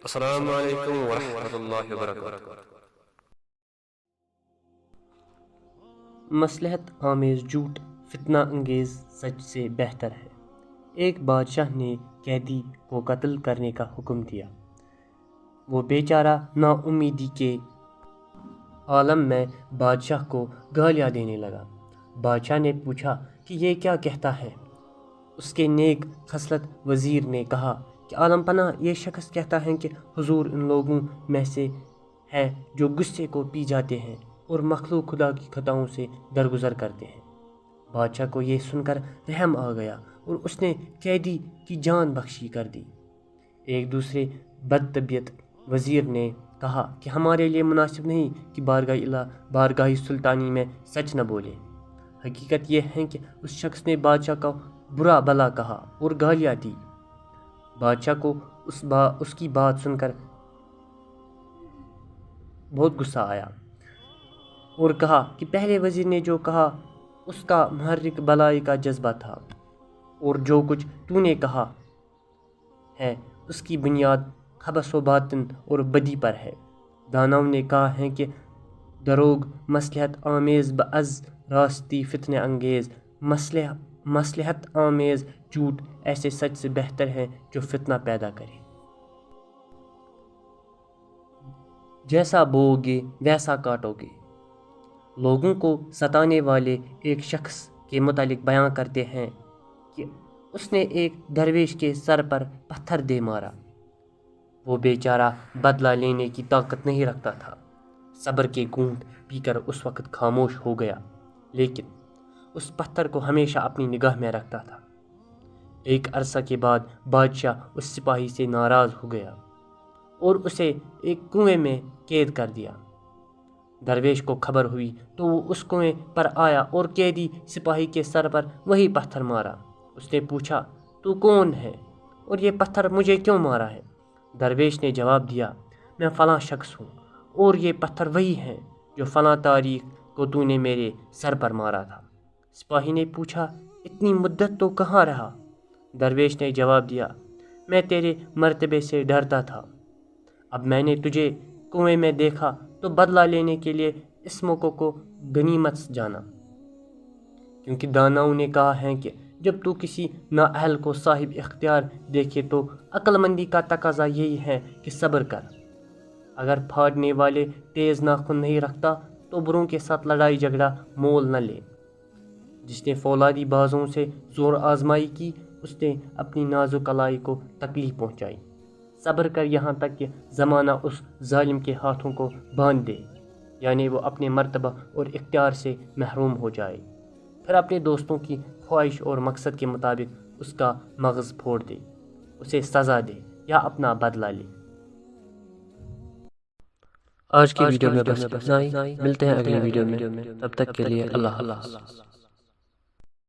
السلام علیکم ورحمۃ اللہ وبرکاتہ۔ مصلحت آمیز جھوٹ فتنہ انگیز سچ سے بہتر ہے۔ ایک بادشاہ نے قیدی کو قتل کرنے کا حکم دیا۔ وہ بیچارہ نا امیدی کے عالم میں بادشاہ کو گالیاں دینے لگا۔ بادشاہ نے پوچھا کہ یہ کیا کہتا ہے؟ اس کے نیک خصلت وزیر نے کہا کہ عالم پناہ، یہ شخص کہتا ہے کہ حضور ان لوگوں میں سے ہے جو غصے کو پی جاتے ہیں اور مخلوق خدا کی خطاؤں سے درگزر کرتے ہیں۔ بادشاہ کو یہ سن کر رحم آ گیا اور اس نے قیدی کی جان بخشی کر دی۔ ایک دوسرے بدطبیعت وزیر نے کہا کہ ہمارے لیے مناسب نہیں کہ بارگاہ سلطانی میں سچ نہ بولے۔ حقیقت یہ ہے کہ اس شخص نے بادشاہ کا برا بھلا کہا اور گالیاں دی۔ بادشاہ کو اس کی بات سن کر بہت غصہ آیا اور کہا کہ پہلے وزیر نے جو کہا اس کا محرک بلائی کا جذبہ تھا، اور جو کچھ تو نے کہا ہے اس کی بنیاد خبث و باطن اور بدی پر ہے۔ داناؤں نے کہا ہے کہ دروغ مصلحت آمیز بعض راستی فتنہ انگیز، مصلحت آمیز جھوٹ ایسے سچ سے بہتر ہے جو فتنہ پیدا کرے۔ جیسا بوؤ گے ویسا کاٹو گے۔ لوگوں کو ستانے والے ایک شخص کے متعلق بیان کرتے ہیں کہ اس نے ایک درویش کے سر پر پتھر دے مارا۔ وہ بیچارہ بدلہ لینے کی طاقت نہیں رکھتا تھا۔ صبر کے گھونٹ پی کر اس وقت خاموش ہو گیا، لیکن اس پتھر کو ہمیشہ اپنی نگاہ میں رکھتا تھا۔ ایک عرصہ کے بعد بادشاہ اس سپاہی سے ناراض ہو گیا اور اسے ایک کنویں میں قید کر دیا۔ درویش کو خبر ہوئی تو وہ اس کنویں پر آیا اور قیدی سپاہی کے سر پر وہی پتھر مارا۔ اس نے پوچھا، تو کون ہے اور یہ پتھر مجھے کیوں مارا ہے؟ درویش نے جواب دیا، میں فلاں شخص ہوں اور یہ پتھر وہی ہے جو فلاں تاریخ کو تو نے میرے سر پر مارا تھا۔ سپاہی نے پوچھا، اتنی مدت تو کہاں رہا؟ درویش نے جواب دیا، میں تیرے مرتبے سے ڈرتا تھا۔ اب میں نے تجھے کنویں میں دیکھا تو بدلہ لینے کے لیے اس موقع کو غنیمت جانا، کیونکہ داناؤں نے کہا ہے کہ جب تو کسی نااہل کو صاحب اختیار دیکھے تو عقل مندی کا تقاضا یہی ہے کہ صبر کر۔ اگر پھاڑنے والے تیز ناخن نہیں رکھتا تو بروں کے ساتھ لڑائی جھگڑا مول نہ لے۔ جس نے فولادی بازوں سے زور آزمائی کی، اس نے اپنی نازک کلائی کو تکلیف پہنچائی۔ صبر کر یہاں تک کہ زمانہ اس ظالم کے ہاتھوں کو باندھ دے، یعنی وہ اپنے مرتبہ اور اختیار سے محروم ہو جائے، پھر اپنے دوستوں کی خواہش اور مقصد کے مطابق اس کا مغز پھوڑ دے، اسے سزا دے یا اپنا بدلہ لے۔ آج کی ویڈیو میں بس اتنا ہی، ملتے ہیں اگلی ویڈیو میں، تب تک کے لیے اللہ حافظ۔